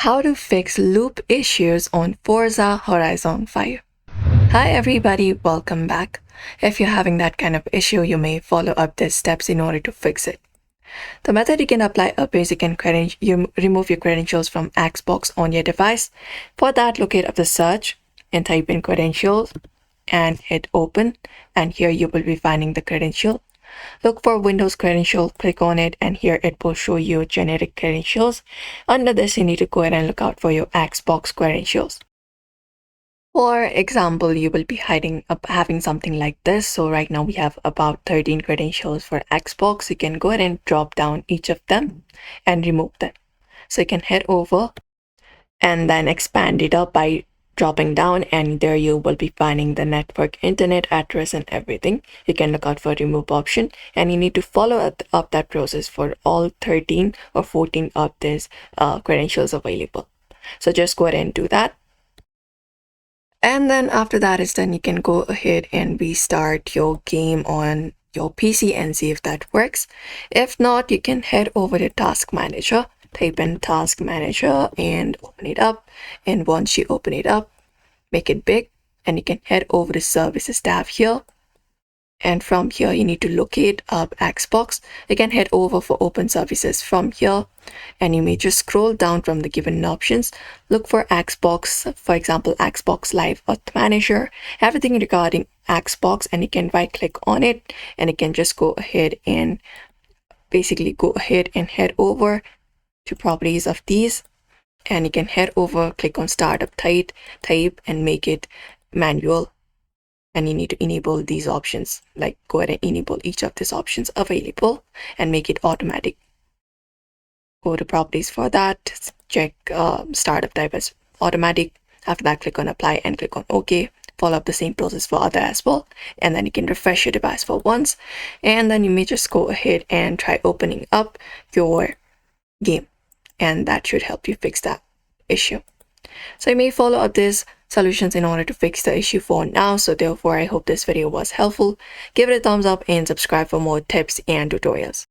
How to fix loop issues on Forza Horizon 5. Hi everybody, welcome back. If you're having that kind of issue, you may follow up these steps in order to fix it. The method you can apply up is you remove your credentials from Xbox on your device. For that, locate up the search and type in credentials and hit open, and here you will be finding the credential. Look for Windows credential, click on it, and here it will show you generic credentials. Under this, you need to go ahead and look out for your Xbox credentials. For example, you will be having something like this. So right now we have about 13 credentials for Xbox. You can go ahead and drop down each of them and remove them. So you can head over and then expand it up by dropping down, and there you will be finding the network internet address and everything. You can look out for remove option, and you need to follow up that process for all 13 or 14 of these credentials available. So just go ahead and do that. And then after that is done, you can go ahead and restart your game on your PC and see if that works. If not, you can head over to Task Manager, type in Task Manager and open it up. And once you open it up, make it big, and you can head over to Services tab here. And from here, you need to locate up Xbox. You can head over for Open Services from here, and you may just scroll down from the given options. Look for Xbox, for example, Xbox Live Auth Manager, everything regarding Xbox, and you can right click on it, and you can just go ahead and head over to properties of these, and you can head over, click on Startup type, and make it manual. And you need to enable these options, like go ahead and enable each of these options available and make it automatic. Go to properties for that, check startup type as automatic. After that, click on apply and click on OK. Follow up the same process for other as well, and then you can refresh your device for once, and then you may just go ahead and try opening up your game, and that should help you fix that issue. So you may follow up these solutions in order to fix the issue for now. So therefore, I hope this video was helpful. Give it a thumbs up and subscribe for more tips and tutorials.